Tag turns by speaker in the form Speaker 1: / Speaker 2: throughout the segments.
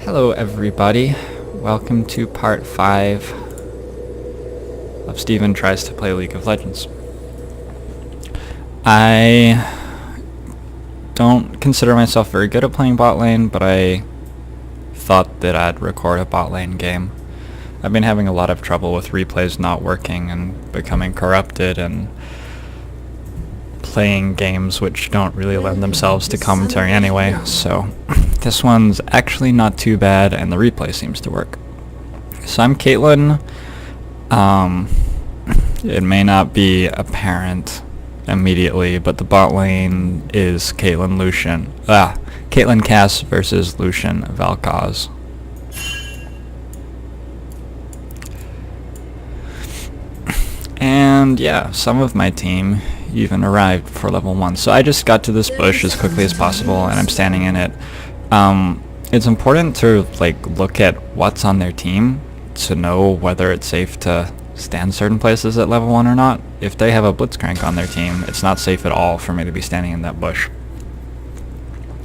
Speaker 1: Hello everybody, welcome to part 5 of Steven Tries to Play League of Legends. I don't consider myself very good at playing bot lane, but I thought that I'd record a bot lane game. I've been having a lot of trouble with replays not working and becoming corrupted and playing games which don't really lend themselves to commentary anyway, so this one's actually not too bad and the replay seems to work. So I'm Caitlyn. It may not be apparent immediately, but the bot lane is Caitlyn Cass versus Lucian Vel'Koz. And yeah, some of my team even arrived for level 1. So I just got to this bush as quickly as possible and I'm standing in it. It's important to look at what's on their team to know whether it's safe to stand certain places at level 1 or not. If they have a Blitzcrank on their team, it's not safe at all for me to be standing in that bush.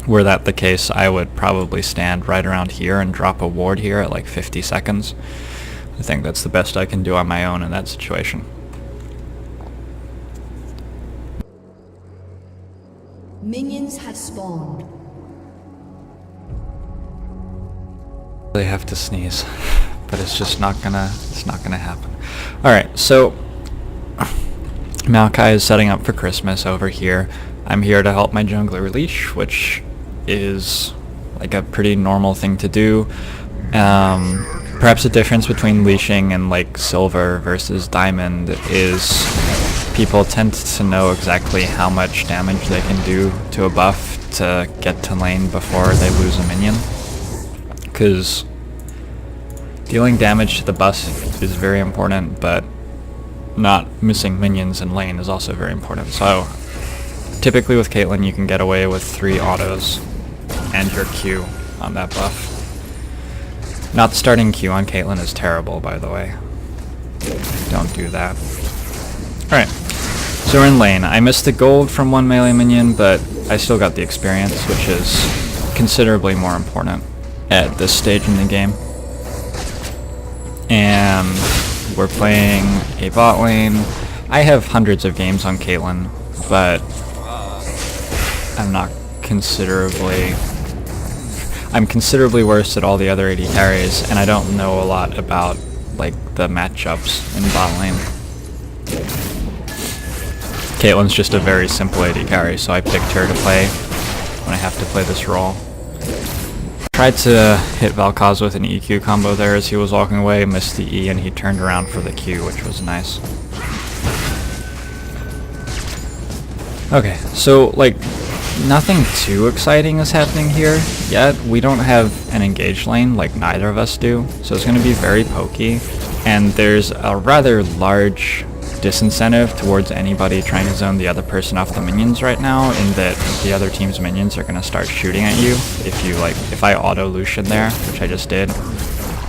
Speaker 1: Were that the case, I would probably stand right around here and drop a ward here at like 50 seconds. I think that's the best I can do on my own in that situation.
Speaker 2: Minions have spawned.
Speaker 1: They have to sneeze, but it's just not gonna happen. Alright, so Maokai is setting up for Christmas over here. I'm here to help my jungler leash, which is like a pretty normal thing to do. Perhaps the difference between leashing and like silver versus diamond is people tend to know exactly how much damage they can do to a buff to get to lane before they lose a minion. Because dealing damage to the buff is very important, but not missing minions in lane is also very important. So typically with Caitlyn you can get away with 3 autos and your Q on that buff. Not starting Q on Caitlyn is terrible, by the way. Don't do that. Alright, so we're in lane. I missed the gold from one melee minion, but I still got the experience, which is considerably more important at this stage in the game. And we're playing a bot lane. I have hundreds of games on Caitlyn, but I'm considerably worse at all the other AD carries, and I don't know a lot about the matchups in bot lane. Caitlyn's just a very simple AD carry, so I picked her to play when I have to play this role. Tried to hit Vel'Koz with an EQ combo there as he was walking away, missed the E, and he turned around for the Q, which was nice. Okay, so nothing too exciting is happening here yet. We don't have an engaged lane like neither of us do, so it's going to be very pokey, and there's a rather large disincentive towards anybody trying to zone the other person off the minions right now, in that the other team's minions are going to start shooting at you. If I auto Lucian there, which I just did,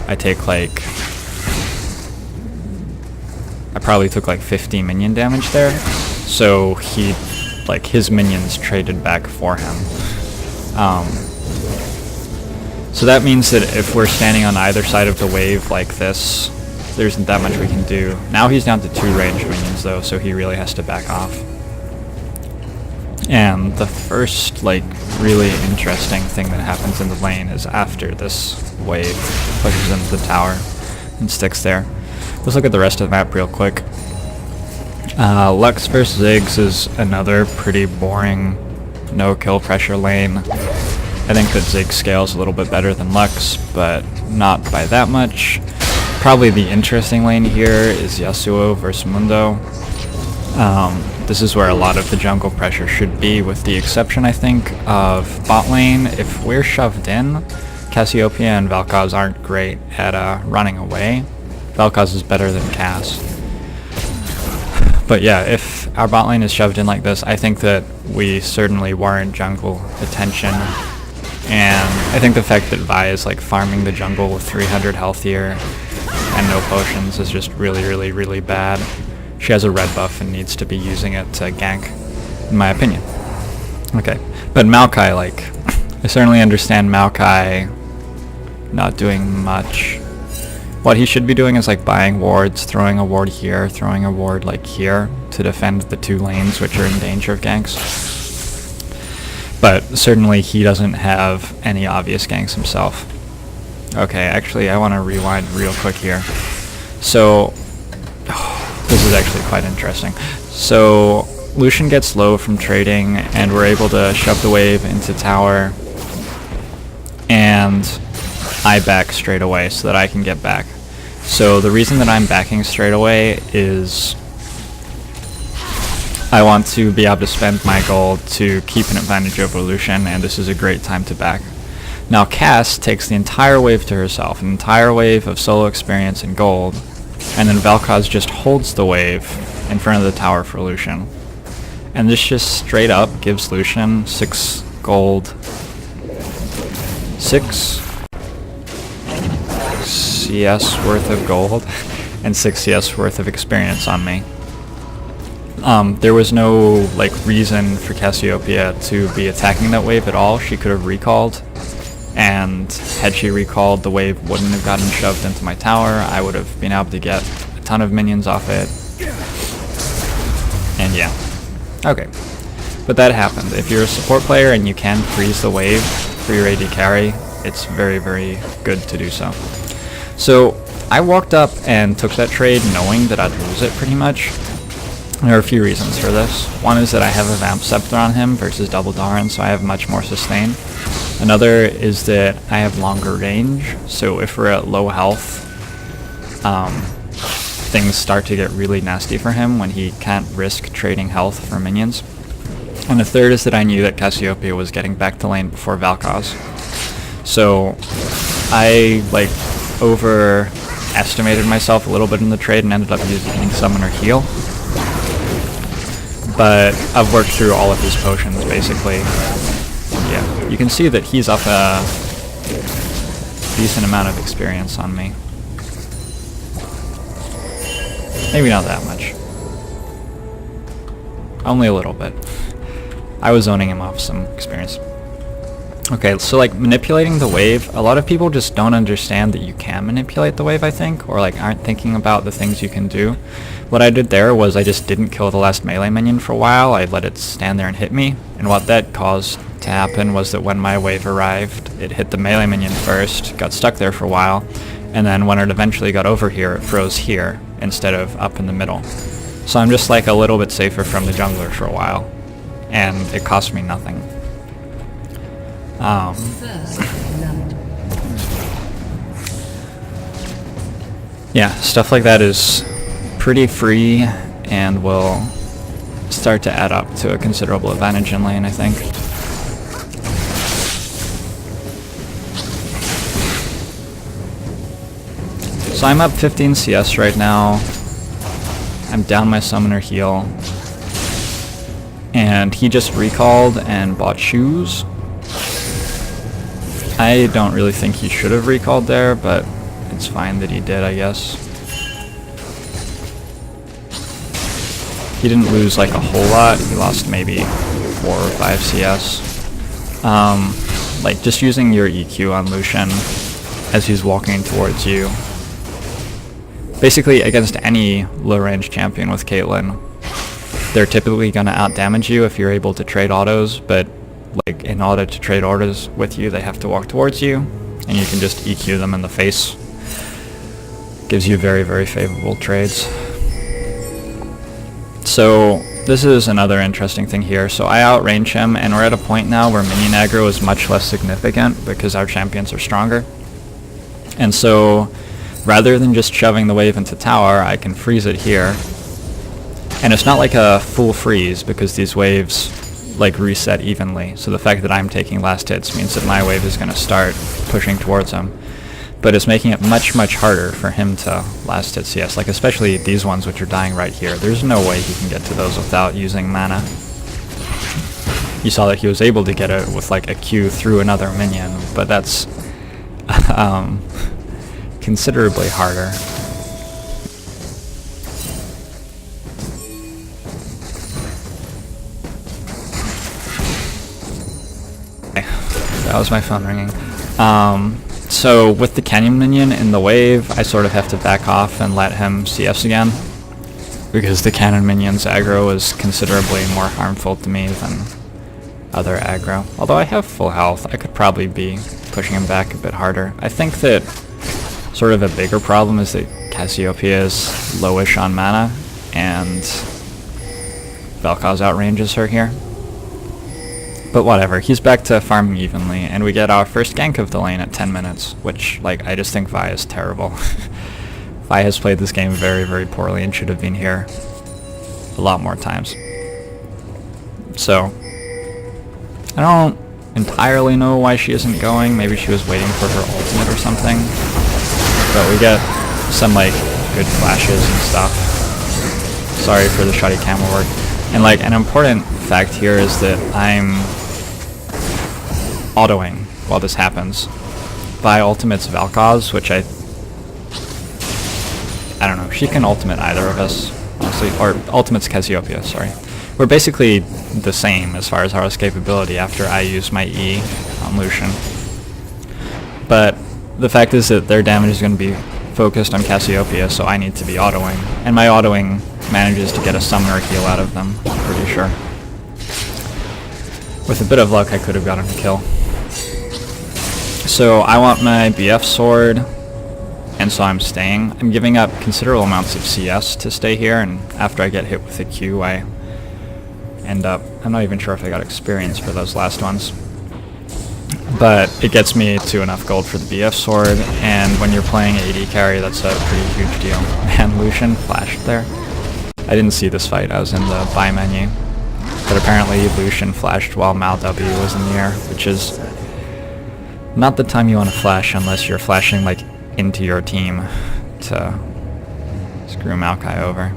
Speaker 1: I probably took 50 minion damage there, so his minions traded back for him. So that means that if we're standing on either side of the wave like this, there isn't that much we can do. Now he's down to 2 ranged minions though, so he really has to back off. And the first really interesting thing that happens in the lane is after this wave pushes into the tower and sticks there. Let's look at the rest of the map real quick. Lux vs Ziggs is another pretty boring no kill pressure lane. I think that Ziggs scales a little bit better than Lux, but not by that much. Probably the interesting lane here is Yasuo versus Mundo. This is where a lot of the jungle pressure should be, with the exception, I think, of bot lane. If we're shoved in, Cassiopeia and Vel'Koz aren't great at running away. Vel'Koz is better than Cass. But yeah, if our bot lane is shoved in like this, I think that we certainly warrant jungle attention. And I think the fact that Vi is farming the jungle with 300 health here and no potions is just really bad. She has a red buff and needs to be using it to gank, in my opinion. Okay, but Maokai, I certainly understand Maokai not doing much. What he should be doing is like buying wards, throwing a ward here, throwing a ward like here to defend the 2 lanes which are in danger of ganks. But certainly he doesn't have any obvious ganks himself. Okay, actually I want to rewind real quick here. So, this is actually quite interesting. So, Lucian gets low from trading and we're able to shove the wave into tower. And I back straight away so that I can get back. So the reason that I'm backing straight away is I want to be able to spend my gold to keep an advantage over Lucian, and this is a great time to back. Now Cass takes the entire wave to herself, an entire wave of solo experience and gold, and then Vel'Koz just holds the wave in front of the tower for Lucian. And this just straight up gives Lucian 6 gold, 6 CS worth of gold and 6 CS worth of experience on me. There was no like reason for Cassiopeia to be attacking that wave at all. She could have recalled, and had she recalled, the wave wouldn't have gotten shoved into my tower. I would have been able to get a ton of minions off it. And yeah. Okay. But that happened. If you're a support player and you can freeze the wave for your AD carry, it's very, very good to do so. So I walked up and took that trade knowing that I'd lose it pretty much. There are a few reasons for this. One is that I have a Vamp Scepter on him versus Double Darn, so I have much more sustain. Another is that I have longer range, so if we're at low health, things start to get really nasty for him when he can't risk trading health for minions. And the third is that I knew that Cassiopeia was getting back to lane before Vel'Koz. So I like overestimated myself a little bit in the trade and ended up using Summoner Heal. But I've worked through all of his potions basically. Yeah, you can see that he's up a decent amount of experience on me. Maybe not that much. Only a little bit. I was zoning him off some experience. Okay, so like manipulating the wave, a lot of people just don't understand that you can manipulate the wave, I think, or like aren't thinking about the things you can do. What I did there was I just didn't kill the last melee minion for a while. I let it stand there and hit me, and what that caused to happen was that when my wave arrived, it hit the melee minion first, got stuck there for a while, and then when it eventually got over here, it froze here instead of up in the middle. So I'm just like a little bit safer from the jungler for a while, and it cost me nothing. Yeah, stuff like that is pretty free and will start to add up to a considerable advantage in lane, I think. So I'm up 15 CS right now. I'm down my Summoner Heal. And he just recalled and bought shoes. I don't really think he should have recalled there, but it's fine that he did, I guess. He didn't lose like a whole lot. He lost maybe 4 or 5 CS. Like just using your EQ on Lucian as he's walking towards you. Basically against any low range champion with Caitlyn, they're typically gonna out damage you if you're able to trade autos, but like in order to trade orders with you, they have to walk towards you, and you can just EQ them in the face. Gives you very, very favorable trades. So this is another interesting thing here. So I outrange him, and we're at a point now where minion aggro is much less significant because our champions are stronger. And so rather than just shoving the wave into tower, I can freeze it here. And it's not like a full freeze because these waves like reset evenly, so the fact that I'm taking last hits means that my wave is going to start pushing towards him, but it's making it much, much harder for him to last hit CS, like especially these ones which are dying right here. There's no way he can get to those without using mana. You saw that he was able to get it with like a Q through another minion, but that's considerably harder. That was my phone ringing. So with the Canyon minion in the wave, I sort of have to back off and let him CS again, because the Cannon minion's aggro is considerably more harmful to me than other aggro. Although I have full health, I could probably be pushing him back a bit harder. I think that sort of a bigger problem is that Cassiopeia is lowish on mana, and Vel'Koz outranges her here. But whatever, he's back to farming evenly, and we get our first gank of the lane at 10 minutes, which, like, I just think Vi is terrible. Vi has played this game very, very poorly and should have been here a lot more times. So, I don't entirely know why she isn't going. Maybe she was waiting for her ultimate or something. But we get some, like, good flashes and stuff. Sorry for the shoddy camera work. And, like, an important fact here is that I'm autoing while this happens. Vi ultimates Vel'Koz, which I don't know, she can ultimate either of us, honestly, or ultimates Cassiopeia, sorry. We're basically the same as far as our escapability after I use my E on Lucian. But the fact is that their damage is going to be focused on Cassiopeia, so I need to be autoing. And my autoing manages to get a summoner heal out of them, I'm pretty sure. With a bit of luck, I could have gotten a kill. So I want my BF sword, and so I'm staying. I'm giving up considerable amounts of CS to stay here, and after I get hit with a Q, I end up... I'm not even sure if I got experience for those last ones. But it gets me to enough gold for the BF sword, and when you're playing AD carry, that's a pretty huge deal. And Lucian flashed there. I didn't see this fight, I was in the buy menu. But apparently Lucian flashed while Mal W was in the air, which is not the time you want to flash unless you're flashing like into your team to screw Maokai over.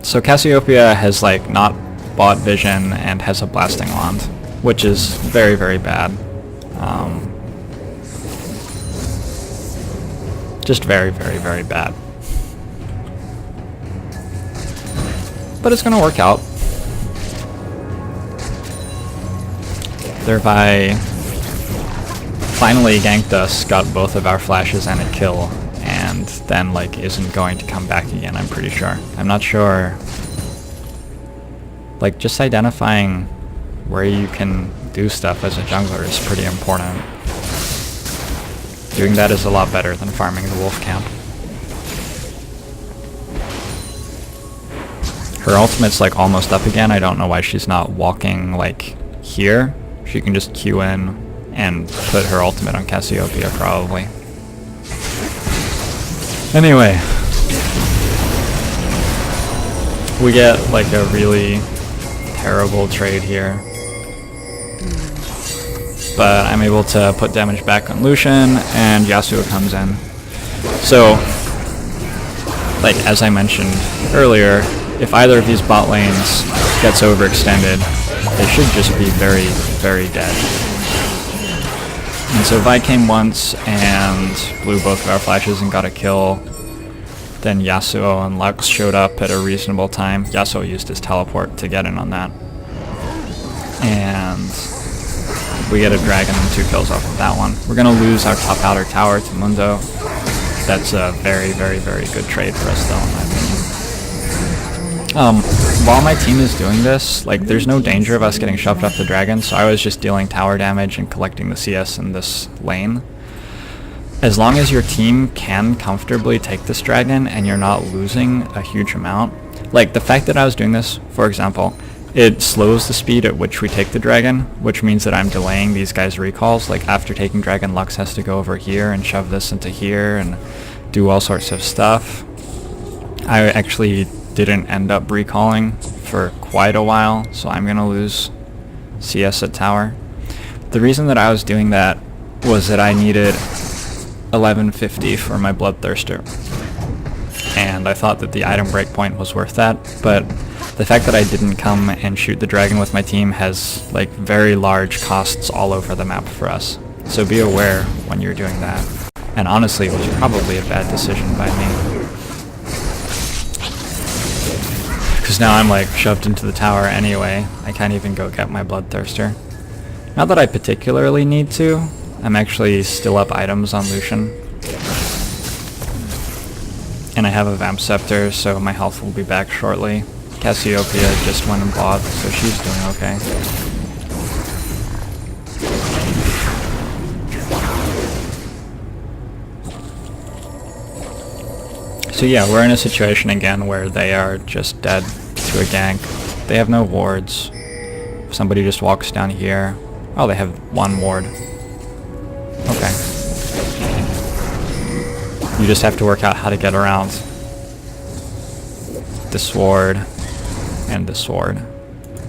Speaker 1: So Cassiopeia has like not bought vision and has a blasting wand, which is very, very bad. Just very, very, very bad. But it's gonna work out. Thereby finally ganked us, got both of our flashes and a kill, and then like isn't going to come back again, I'm pretty sure. I'm not sure. Like just identifying where you can do stuff as a jungler is pretty important. Doing that is a lot better than farming the wolf camp. Her ultimate's like almost up again. I don't know why she's not walking like here. She can just Q in and put her ultimate on Cassiopeia probably. Anyway. We get like a really terrible trade here. But I'm able to put damage back on Lucian and Yasuo comes in. So, like as I mentioned earlier, if either of these bot lanes gets overextended, they should just be very, very dead. And so Vi came once and blew both of our flashes and got a kill. Then Yasuo and Lux showed up at a reasonable time. Yasuo used his teleport to get in on that. And we get a dragon and 2 kills off of that one. We're gonna lose our top outer tower to Mundo. That's a very, very, very good trade for us though, in my opinion. While my team is doing this, like there's no danger of us getting shoved off the dragon, so I was just dealing tower damage and collecting the CS in this lane. As long as your team can comfortably take this dragon and you're not losing a huge amount, like the fact that I was doing this, for example, it slows the speed at which we take the dragon, which means that I'm delaying these guys' recalls. Like after taking dragon, Lux has to go over here and shove this into here and do all sorts of stuff. I actually didn't end up recalling for quite a while, so I'm gonna lose CS at tower. The reason that I was doing that was that I needed 1150 for my Bloodthirster, and I thought that the item breakpoint was worth that, but the fact that I didn't come and shoot the dragon with my team has like very large costs all over the map for us. So be aware when you're doing that. And honestly, it was probably a bad decision by me. Because now I'm like shoved into the tower anyway. I can't even go get my Bloodthirster. Not that I particularly need to. I'm actually still up items on Lucian. And I have a Vamp Scepter, so my health will be back shortly. Cassiopeia just went and bought, so she's doing okay. So yeah, we're in a situation again where they are just dead to a gank. They have no wards. Somebody just walks down here. Oh, they have one ward. Okay. You just have to work out how to get around the sword and the sword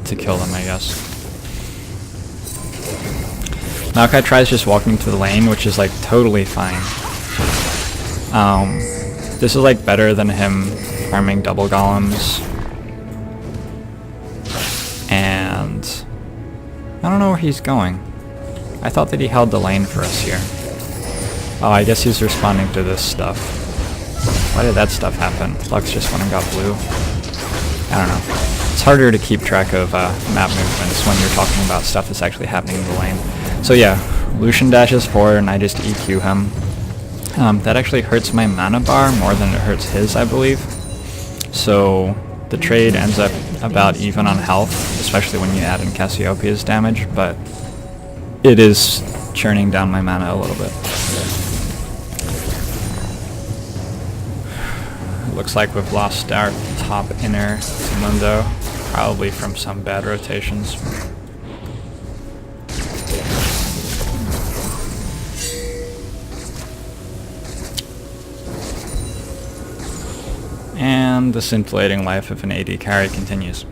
Speaker 1: to kill them, I guess. Maokai tries just walking to the lane, which is like totally fine. This is like better than him farming double golems. And I don't know where he's going. I thought that he held the lane for us here. Oh, I guess he's responding to this stuff. Why did that stuff happen? Lux just went and got blue. I don't know. It's harder to keep track of map movements when you're talking about stuff that's actually happening in the lane. So yeah, Lucian dashes forward and I just EQ him. That actually hurts my mana bar more than it hurts his, I believe. So the trade ends up about even on health, especially when you add in Cassiopeia's damage, but it is churning down my mana a little bit. It looks like we've lost our top inner to Mundo, probably from some bad rotations. And the scintillating life of an AD carry continues.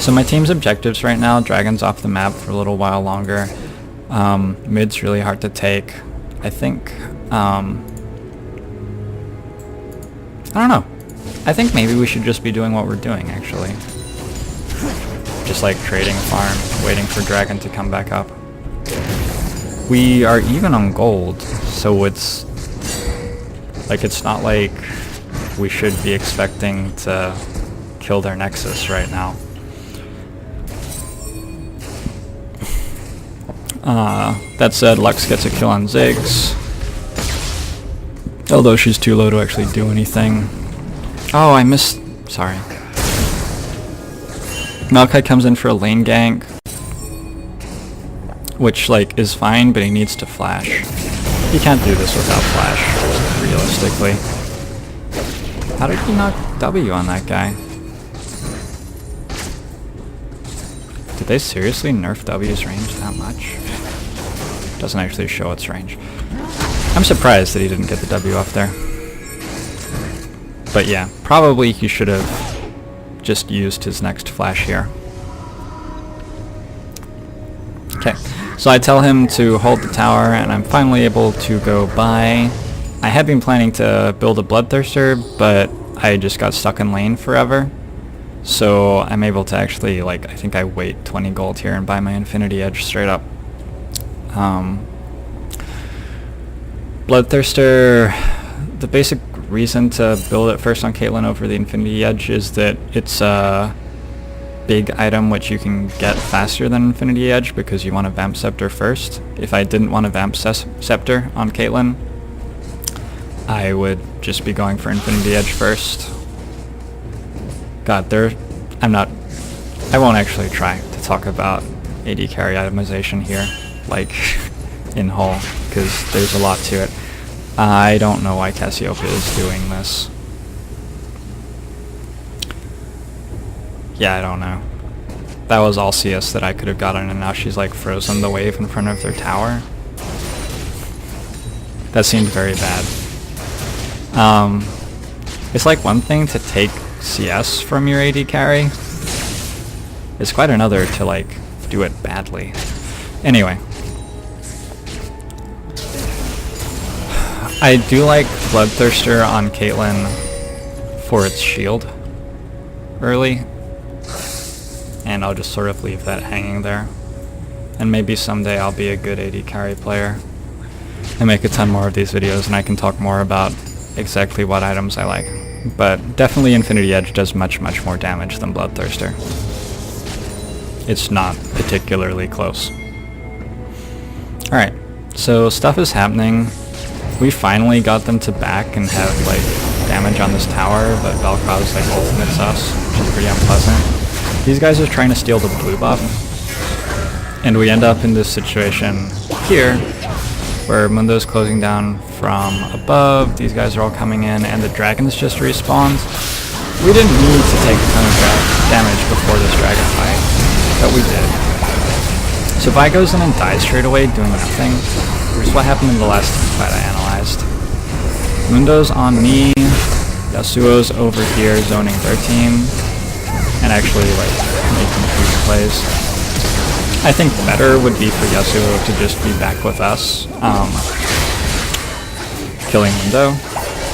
Speaker 1: So my team's objectives right now, Dragon's off the map for a little while longer. Mid's really hard to take. I think, I don't know. I think maybe we should just be doing what we're doing, actually. Just like trading farm, waiting for Dragon to come back up. We are even on gold, so it's not like we should be expecting to kill their Nexus right now. That said, Lux gets a kill on Ziggs. Although she's too low to actually do anything. Oh, I missed... Sorry. Maokai comes in for a lane gank. Which, like, is fine, but he needs to flash. He can't do this without flash, realistically. How did he knock W on that guy? Did they seriously nerf W's range that much? Doesn't actually show its range. I'm surprised that he didn't get the W off there. But yeah, probably he should have just used his next flash here. Okay, so I tell him to hold the tower, and I'm finally able to go by. I had been planning to build a Bloodthirster, but I just got stuck in lane forever. So I'm able to actually, like, I think I wait 20 gold here and buy my Infinity Edge straight up. Bloodthirster, the basic reason to build it first on Caitlyn over the Infinity Edge is that it's a big item which you can get faster than Infinity Edge because you want a Vamp Scepter first. If I didn't want a Vamp Scepter on Caitlyn, I would just be going for Infinity Edge first. God, I won't actually try to talk about AD carry itemization here, like, in whole, because there's a lot to it. I don't know why Cassiopeia is doing this. Yeah, I don't know. That was all CS that I could have gotten, and now she's like frozen the wave in front of their tower. That seemed very bad. It's like one thing to take CS from your AD carry. It's quite another to like do it badly. Anyway. I do like Bloodthirster on Caitlyn for its shield early. And I'll just sort of leave that hanging there. And maybe someday I'll be a good AD carry player and make a ton more of these videos, and I can talk more about exactly what items I like. but definitely Infinity Edge does much more damage than Bloodthirster. It's not particularly close. Alright, so stuff is happening. We finally got them to back and have like damage on this tower, but Vel'Koz like ultimates us, which is pretty unpleasant. These guys are trying to steal the blue buff, and we end up in this situation here, where Mundo's closing down from above, these guys are all coming in, and the dragons just respawned. We didn't need to take a ton of damage before this dragon fight, but we did. So Vi goes in and dies straight away, doing nothing, which is what happened in the last team fight I analyzed. Mundo's on me, Yasuo's over here zoning their team, and actually like making huge plays. I think better would be for Yasuo to just be back with us, killing Mundo.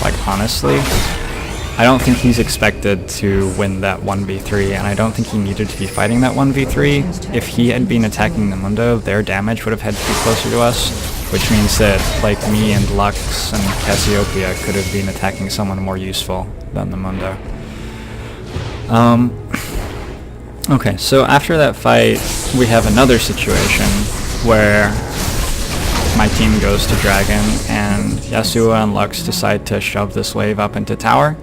Speaker 1: Like honestly, I don't think he's expected to win that 1v3, and I don't think he needed to be fighting that 1v3. If he had been attacking the Mundo, their damage would have had to be closer to us, which means that like me and Lux and Cassiopeia could have been attacking someone more useful than the Mundo. Okay, so after that fight, we have another situation where my team goes to Dragon, and Yasuo and Lux decide to shove this wave up into tower.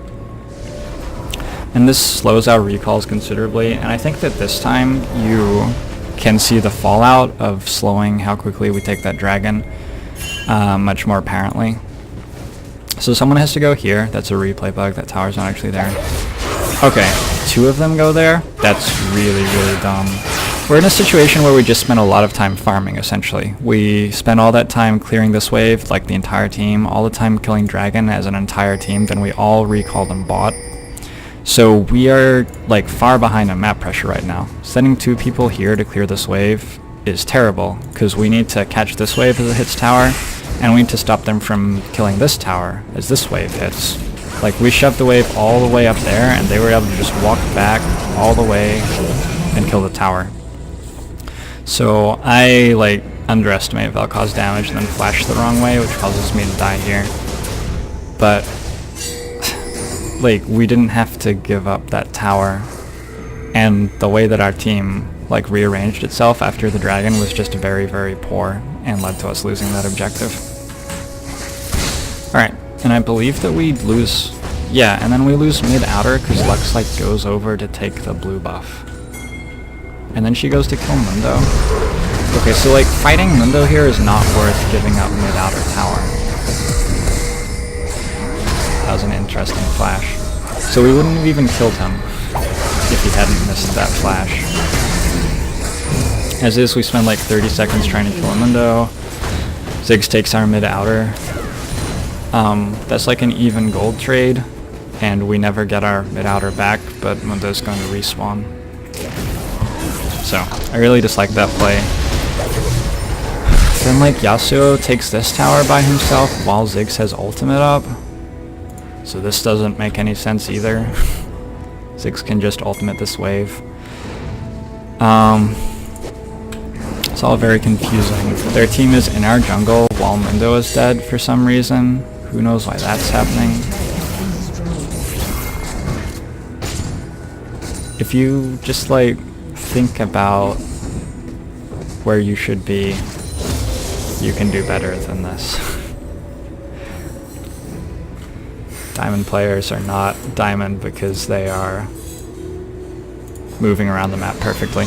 Speaker 1: And this slows our recalls considerably, and I think that this time you can see the fallout of slowing how quickly we take that dragon much more apparently. So someone has to go here. That's a replay bug. That tower's not actually there. Okay, 2 of them go there. That's really dumb. We're in a situation where we just spent a lot of time farming, essentially. We spent all that time clearing this wave, like the entire team, all the time killing dragon as an entire team, then we all recalled and bought. So we are like far behind on map pressure right now. Sending 2 people here to clear this wave is terrible, because we need to catch this wave as it hits tower, and we need to stop them from killing this tower as this wave hits. Like we shoved the wave all the way up there, and they were able to just walk back all the way and kill the tower. So I like underestimate Vel'Koz damage and then flash the wrong way, which causes me to die here. But like we didn't have to give up that tower, and the way that our team like rearranged itself after the dragon was just very poor and led to us losing that objective. Alright, and I believe that we lose, yeah, and then we lose mid-outer because Lux like goes over to take the blue buff. And then she goes to kill Mundo. Okay, so like fighting Mundo here is not worth giving up mid-outer tower. That was an interesting flash. So we wouldn't have even killed him if he hadn't missed that flash. As is, we spend like 30 seconds trying to kill a Mundo. Ziggs takes our mid-outer. That's like an even gold trade, and we never get our mid-outer back, but Mundo's going to respawn. So, I really dislike that play. Then like Yasuo takes this tower by himself while Ziggs has ultimate up. So this doesn't make any sense either. Ziggs can just ultimate this wave. It's all very confusing. Their team is in our jungle while Mundo is dead for some reason. Who knows why that's happening. If you just like think about where you should be, you can do better than this. Diamond players are not diamond because they are moving around the map perfectly.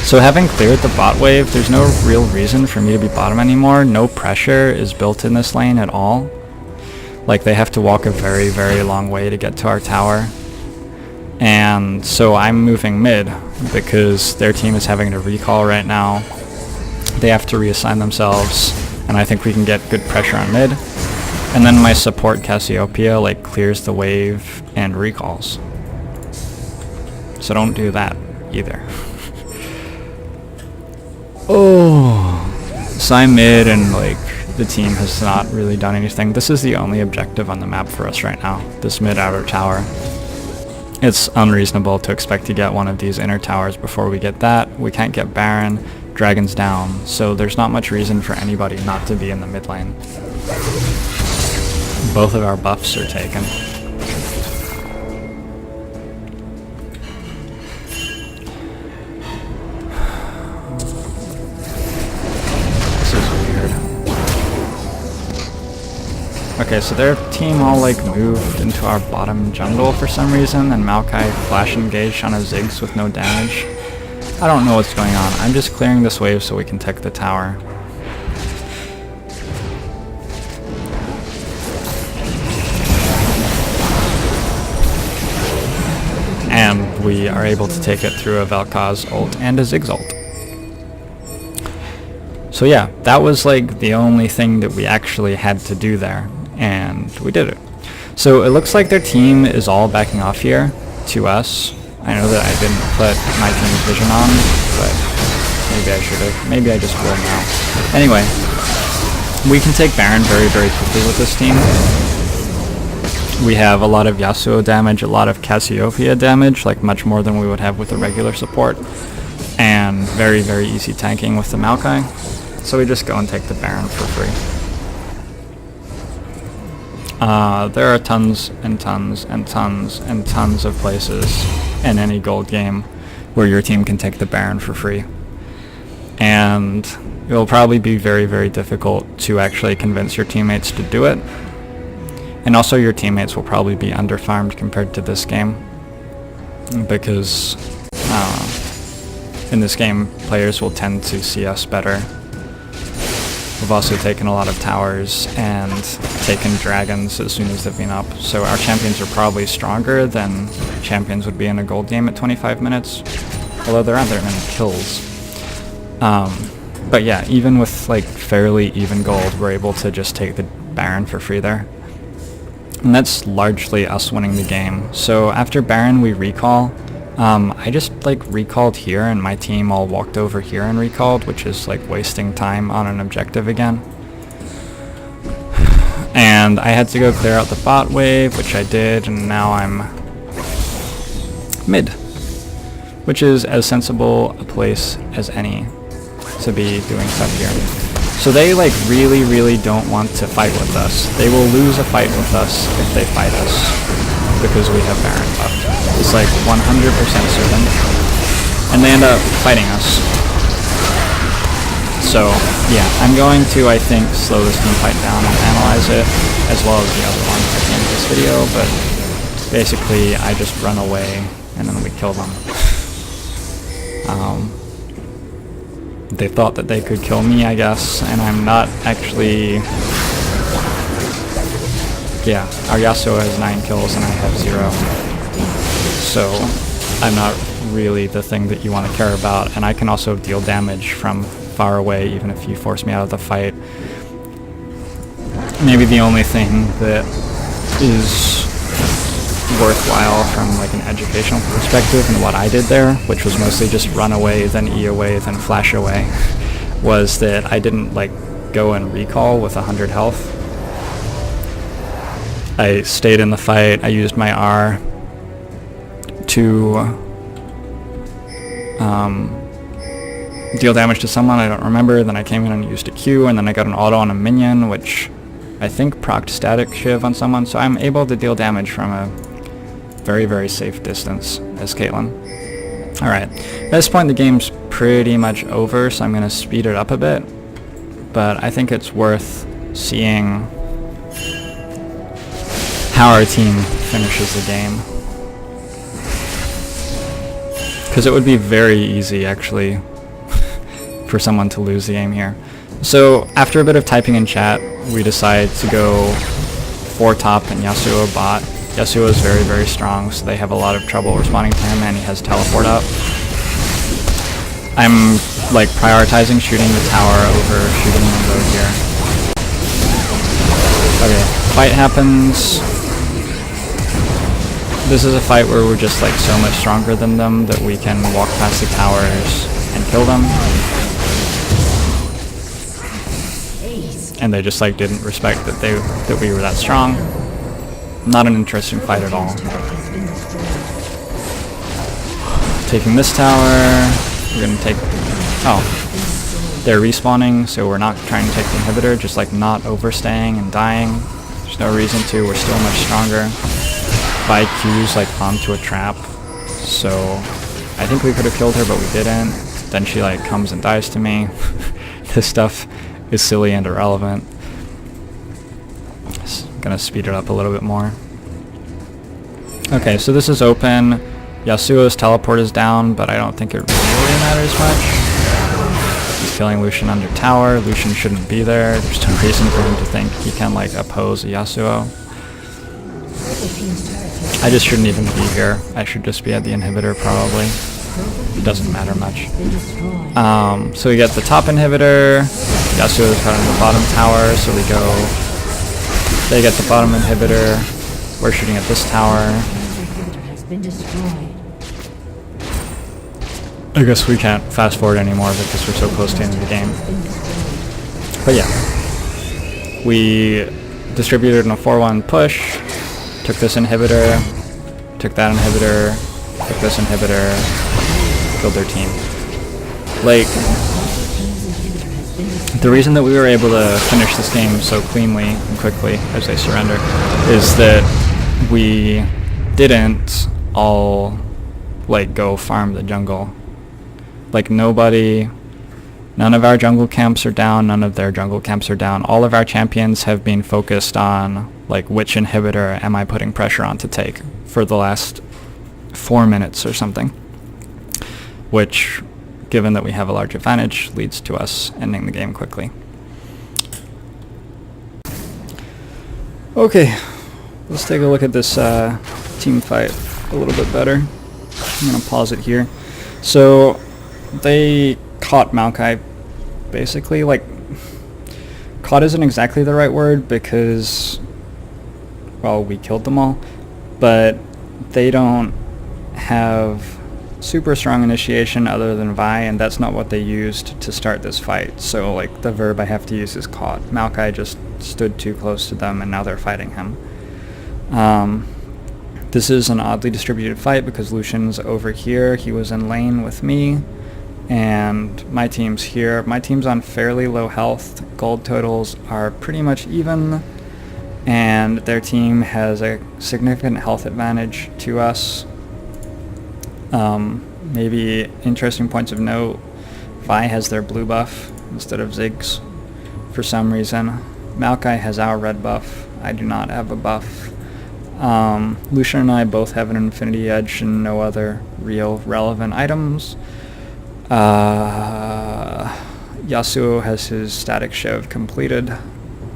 Speaker 1: So having cleared the bot wave, there's no real reason for me to be bottom anymore. No pressure is built in this lane at all. Like they have to walk a very long way to get to our tower. And so I'm moving mid because their team is having to recall right now. They have to reassign themselves, and I think we can get good pressure on mid. And then my support Cassiopeia like clears the wave and recalls. So don't do that either. Oh, so I'm mid and like the team has not really done anything. This is the only objective on the map for us right now, this mid-outer tower. It's unreasonable to expect to get one of these inner towers before we get that. We can't get Baron, Dragon's down, so there's not much reason for anybody not to be in the mid lane. Both of our buffs are taken. Okay, so their team all like moved into our bottom jungle for some reason, and Maokai flash engaged on a Ziggs with no damage. I don't know what's going on. I'm just clearing this wave so we can take the tower. And we are able to take it through a Vel'Koz ult and a Ziggs ult. So yeah, that was like the only thing that we actually had to do there, and we did it. So it looks like their team is all backing off here to us. I know that I didn't put my team's vision on, but maybe I should have. Maybe I just will now. Anyway, we can take Baron very, very quickly with this team. We have a lot of Yasuo damage, a lot of Cassiopeia damage, like much more than we would have with a regular support, and very, very easy tanking with the Maokai. So we just go and take the Baron for free. There are tons and tons and tons and tons of places in any gold game where your team can take the Baron for free. And it will probably be very, very difficult to actually convince your teammates to do it. And also your teammates will probably be underfarmed compared to this game, because in this game players will tend to see us better. We've also taken a lot of towers and taken dragons as soon as they've been up, so our champions are probably stronger than champions would be in a gold game at 25 minutes, although there aren't that many kills. But yeah, even with like fairly even gold, we're able to just take the Baron for free there. And that's largely us winning the game. So after Baron we recall. I just like recalled here and my team all walked over here and recalled, which is like wasting time on an objective again. And I had to go clear out the bot wave, which I did, and now I'm mid, which is as sensible a place as any to be doing stuff here. So they like really, really don't want to fight with us. They will lose a fight with us if they fight us, because we have Baron buffed. It's like 100% certain. And they end up fighting us. So yeah, I'm going to, I think, slow this team fight down and analyze it, as well as the other ones at the end of this video, but basically I just run away and then we kill them. They thought that they could kill me, I guess, and I'm not actually... Yeah, our Yasuo has 9 kills and I have 0. So I'm not really the thing that you want to care about, and I can also deal damage from far away even if you force me out of the fight. Maybe the only thing that is worthwhile from like an educational perspective and what I did there, which was mostly just run away, then E away, then flash away, was that I didn't like go and recall with 100 health. I stayed in the fight. I used my R to deal damage to someone, I don't remember. Then I came in and used a Q, and then I got an auto on a minion, which I think procced static shiv on someone, so I'm able to deal damage from a very, very safe distance as Caitlyn. Alright, at this point the game's pretty much over, so I'm going to speed it up a bit, but I think it's worth seeing how our team finishes the game. Because it would be very easy, actually, for someone to lose the game here. So, after a bit of typing in chat, we decide to go 4 top and Yasuo bot. Yasuo is very, very strong, so they have a lot of trouble responding to him, and he has teleport up. I'm, like, prioritizing shooting the tower over shooting the road here. Okay, fight happens. This is a fight where we're just, like, so much stronger than them that we can walk past the towers and kill them. And they just, like, didn't respect that we were that strong. Not an interesting fight at all. Taking this tower, we're gonna take... Oh. They're respawning, so we're not trying to take the inhibitor, just like not overstaying and dying. There's no reason to, we're still much stronger. By Q's like onto a trap, so I think we could have killed her, but we didn't. Then she like comes and dies to me. This stuff is silly and irrelevant. Gonna speed it up a little bit more. Okay, so this is open. Yasuo's teleport is down, but I don't think it really matters much. He's killing Lucian under tower. Lucian shouldn't be there. There's no reason for him to think he can like oppose a Yasuo. I just shouldn't even be here. I should just be at the inhibitor probably. It doesn't matter much. So we get the top inhibitor. Yasuo is caught in the bottom tower, so we go. They get the bottom inhibitor. We're shooting at this tower. I guess we can't fast forward anymore because we're so close to the end of the game. But yeah, we distributed in a 4-1 push. Took this inhibitor. Took that inhibitor. Took this inhibitor. Killed their team. Like, the reason that we were able to finish this game so cleanly and quickly as they surrender is that we didn't all like go farm the jungle. Like none of our jungle camps are down, none of their jungle camps are down. All of our champions have been focused on like which inhibitor am I putting pressure on to take for the last 4 minutes or something. Which, given that we have a large advantage, leads to us ending the game quickly. Okay, let's take a look at this team fight a little bit better. I'm gonna pause it here. So they caught Maokai, basically. Like, caught isn't exactly the right word because, well, we killed them all, but they don't have super strong initiation other than Vi, and that's not what they used to start this fight. So like the verb I have to use is caught. Maokai just stood too close to them and now they're fighting him. This is an oddly distributed fight because Lucian's over here. He was in lane with me and my team's here. My team's on fairly low health. Gold totals are pretty much even and their team has a significant health advantage to us. Maybe interesting points of note, Vi has their blue buff instead of Ziggs for some reason. Maokai has our red buff. I do not have a buff. Lucian and I both have an infinity edge and no other real relevant items. Yasuo has his static shiv completed,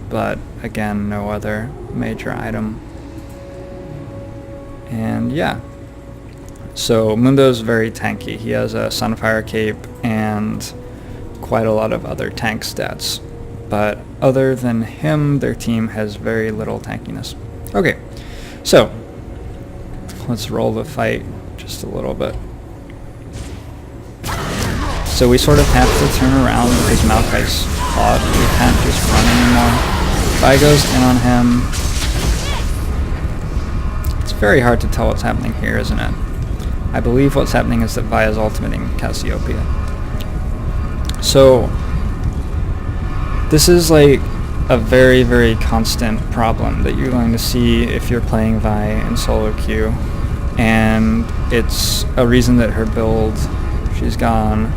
Speaker 1: but again, no other major item. And yeah. So Mundo's very tanky. He has a Sunfire Cape and quite a lot of other tank stats. But other than him, their team has very little tankiness. Okay, so let's roll the fight just a little bit. So we sort of have to turn around because Maokai's caught. We can't just run anymore. Vi goes in on him. It's very hard to tell what's happening here, isn't it? I believe what's happening is that Vi is ultimating Cassiopeia. So this is like a very, very constant problem that you're going to see if you're playing Vi in solo queue. And it's a reason that her build, she's gone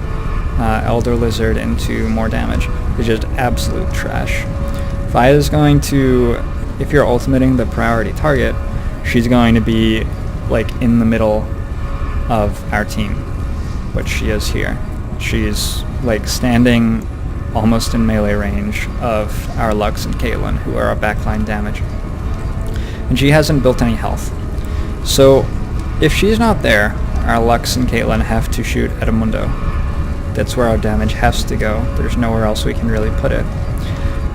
Speaker 1: Elder Lizard into more damage, is just absolute trash. Vi is going to, if you're ultimating the priority target, she's going to be like in the middle of our team, which she is here. She's like standing almost in melee range of our Lux and Caitlyn, who are our backline damage. And she hasn't built any health. So if she's not there, our Lux and Caitlyn have to shoot at a Mundo. That's where our damage has to go. There's nowhere else we can really put it.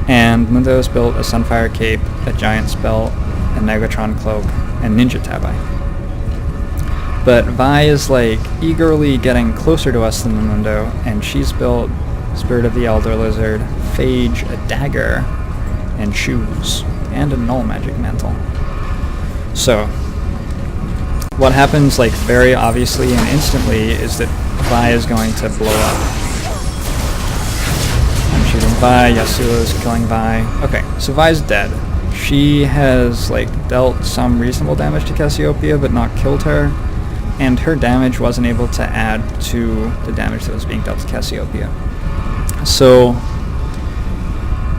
Speaker 1: And Mundo's built a Sunfire Cape, a Giant's Belt, a Negatron Cloak, and Ninja Tabi. But Vi is like eagerly getting closer to us than the Mundo, and she's built Spirit of the Elder Lizard, Phage, a dagger, and shoes, and a null magic mantle. So what happens like very obviously and instantly is that Vi is going to blow up. I'm shooting Vi, Yasuo is killing Vi. Okay, so Vi's dead. She has like dealt some reasonable damage to Cassiopeia but not killed her. And her damage wasn't able to add to the damage that was being dealt to Cassiopeia. So,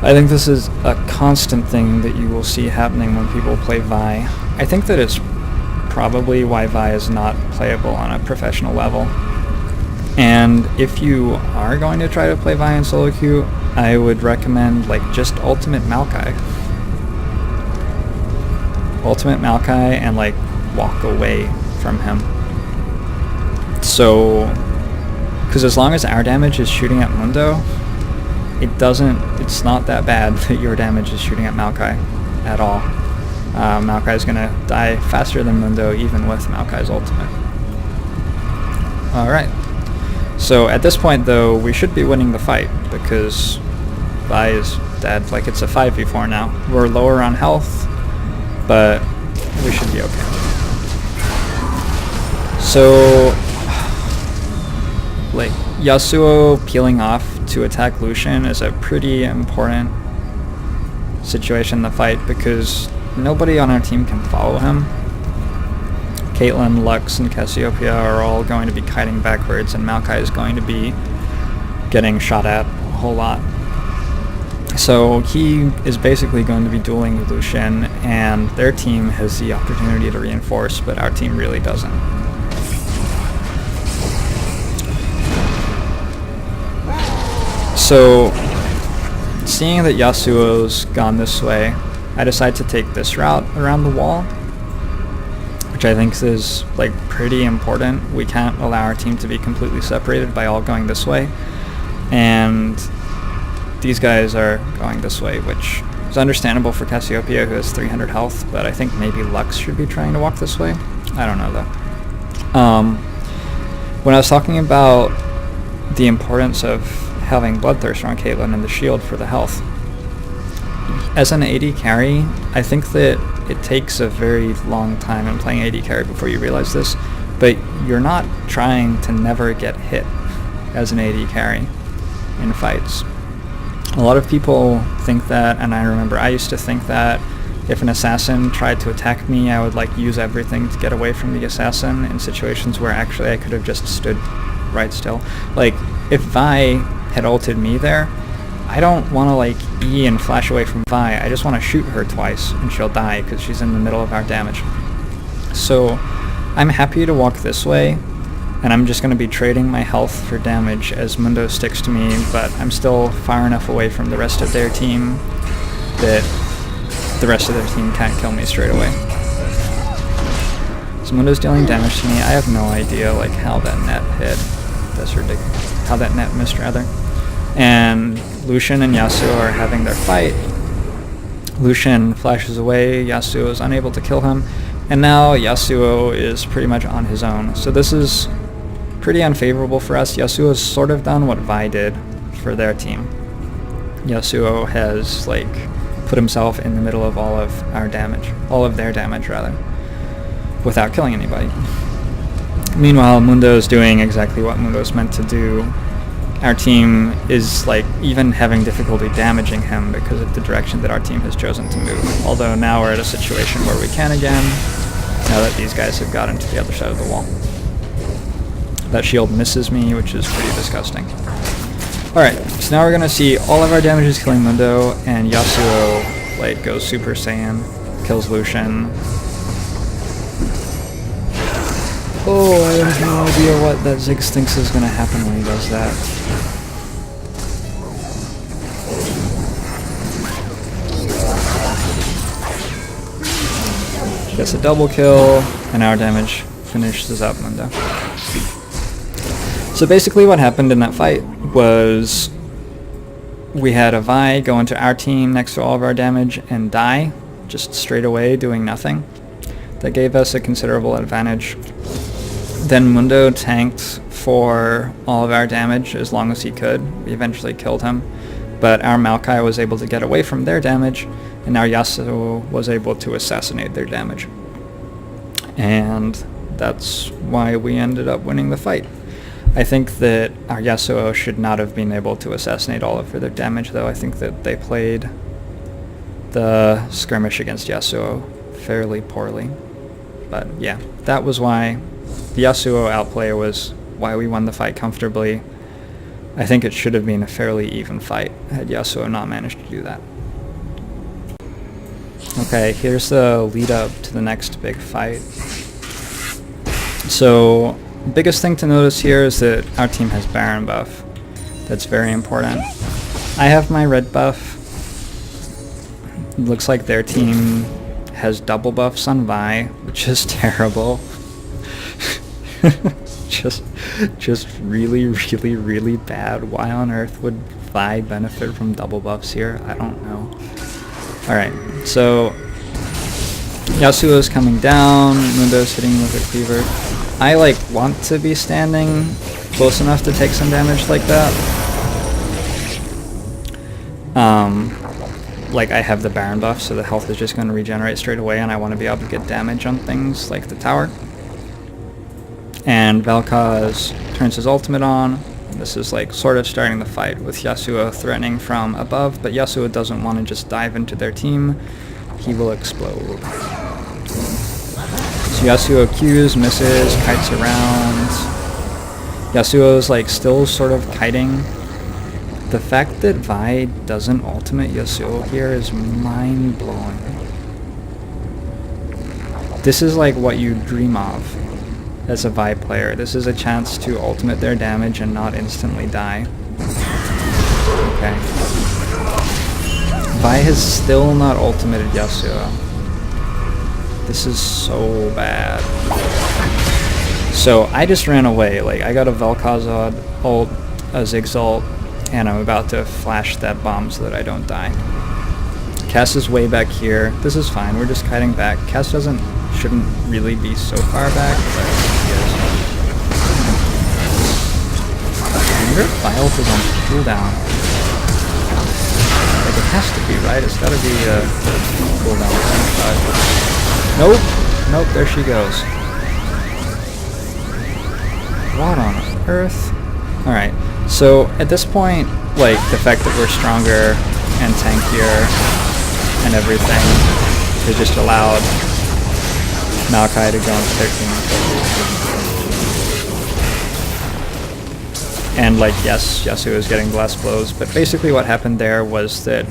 Speaker 1: I think this is a constant thing that you will see happening when people play Vi. I think that it's probably why Vi is not playable on a professional level. And if you are going to try to play Vi in solo queue, I would recommend like just Ultimate Maokai. Ultimate Maokai and like walk away from him. So, because as long as our damage is shooting at Mundo, it's not that bad that your damage is shooting at Maokai at all. Maokai is going to die faster than Mundo even with Maokai's ultimate. Alright. So at this point though, we should be winning the fight because Vi is dead. Like it's a 5v4 now. We're lower on health, but we should be okay. So, like, Yasuo peeling off to attack Lucian is a pretty important situation in the fight because nobody on our team can follow him. Caitlyn, Lux, and Cassiopeia are all going to be kiting backwards, and Maokai is going to be getting shot at a whole lot. So he is basically going to be dueling with Lucian, and their team has the opportunity to reinforce, but our team really doesn't. So, seeing that Yasuo's gone this way, I decide to take this route around the wall, which I think is like pretty important. We can't allow our team to be completely separated by all going this way, and these guys are going this way, which is understandable for Cassiopeia, who has 300 health, but I think maybe Lux should be trying to walk this way. I don't know though. When I was talking about the importance of having Bloodthirster on Caitlyn and the shield for the health, as an AD carry, I think that it takes a very long time in playing AD carry before you realize this, but you're not trying to never get hit as an AD carry in fights. A lot of people think that, and I remember I used to think that if an assassin tried to attack me, I would like use everything to get away from the assassin in situations where actually I could have just stood right still. Like, if Vi had ulted me there, I don't want to like E and flash away from Vi. I just want to shoot her twice and she'll die because she's in the middle of our damage. So I'm happy to walk this way, and I'm just going to be trading my health for damage as Mundo sticks to me, but I'm still far enough away from the rest of their team that the rest of their team can't kill me straight away. So Mundo's dealing damage to me. I have no idea like how that net hit. That's ridiculous. How that net missed rather. And Lucian and Yasuo are having their fight. Lucian flashes away, Yasuo is unable to kill him, and now Yasuo is pretty much on his own. So this is pretty unfavorable for us. Yasuo has sort of done what Vi did for their team. Yasuo has like put himself in the middle of all of our damage, all of their damage rather, without killing anybody. Meanwhile, Mundo is doing exactly what Mundo is meant to do. Our team is like even having difficulty damaging him because of the direction that our team has chosen to move. Although now we're at a situation where we can again, now that these guys have gotten to the other side of the wall. That shield misses me, which is pretty disgusting. Alright, so now we're gonna see all of our damage is killing Mundo, and Yasuo like goes Super Saiyan, kills Lucian. Oh, I have no idea what that Ziggs thinks is gonna happen when he does that. Gets a double kill, and our damage finishes up Mundo. So basically what happened in that fight was we had a Vi go into our team next to all of our damage and die, just straight away doing nothing. That gave us a considerable advantage. Then Mundo tanked for all of our damage as long as he could. We eventually killed him, but our Maokai was able to get away from their damage, and our Yasuo was able to assassinate their damage. And that's why we ended up winning the fight. I think that our Yasuo should not have been able to assassinate all of their damage, though. I think that they played the skirmish against Yasuo fairly poorly. But yeah, that was why the Yasuo outplay was why we won the fight comfortably. I think it should have been a fairly even fight had Yasuo not managed to do that. Okay, here's the lead up to the next big fight. So, biggest thing to notice here is that our team has Baron buff. That's very important. I have my red buff. It looks like their team has double buffs on Vi, which is terrible. just really, really, really bad. Why on earth would Vi benefit from double buffs here? I don't know. Alright, so Yasuo's coming down, Mundo's hitting with a cleaver. I like want to be standing close enough to take some damage like that. Like I have the Baron buff, so the health is just going to regenerate straight away, and I want to be able to get damage on things like the tower. And Vel'Koz turns his ultimate on. This is like sort of starting the fight with Yasuo threatening from above, but Yasuo doesn't want to just dive into their team. He will explode. So Yasuo Qs, misses, kites around. Yasuo's like still sort of kiting. The fact that Vi doesn't ultimate Yasuo here is mind-blowing. This is like what you dream of as a Vi player. This is a chance to ultimate their damage and not instantly die. Okay. Vi has still not ultimated Yasuo. This is so bad. So I just ran away. Like I got a Vel'Koz ult, a Ziggs ult, and I'm about to flash that bomb so that I don't die. Cass is way back here. This is fine. We're just kiting back. Cass shouldn't really be so far back, but he is. I wonder if my ult is on cooldown. Like it has to be, right? It's gotta be cooldown 75. Nope. Nope, there she goes. What on earth? Alright, so at this point, like, the fact that we're stronger and tankier and everything has just allowed Maokai to go into their team. And, like, yes, Yasuo is getting blast blows, but basically what happened there was that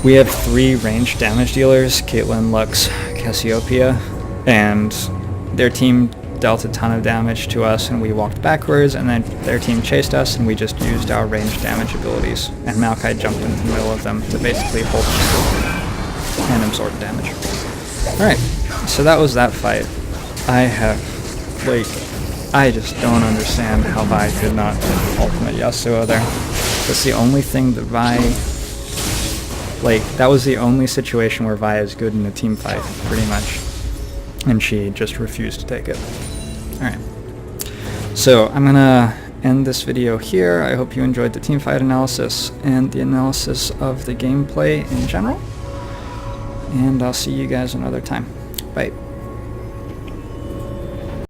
Speaker 1: we have 3 ranged damage dealers, Caitlyn, Lux, Cassiopeia, and their team dealt a ton of damage to us, and we walked backwards, and then their team chased us, and we just used our ranged damage abilities, and Maokai jumped into the middle of them to basically hold them and absorb damage. Alright, so that was that fight. I just don't understand how Vi could not ultimate Yasuo there. That's the only thing that Vi... Like, that was the only situation where Vi is good in a team fight, pretty much. And she just refused to take it. Alright. So, I'm gonna end this video here. I hope you enjoyed the teamfight analysis and the analysis of the gameplay in general. And I'll see you guys another time. Bye.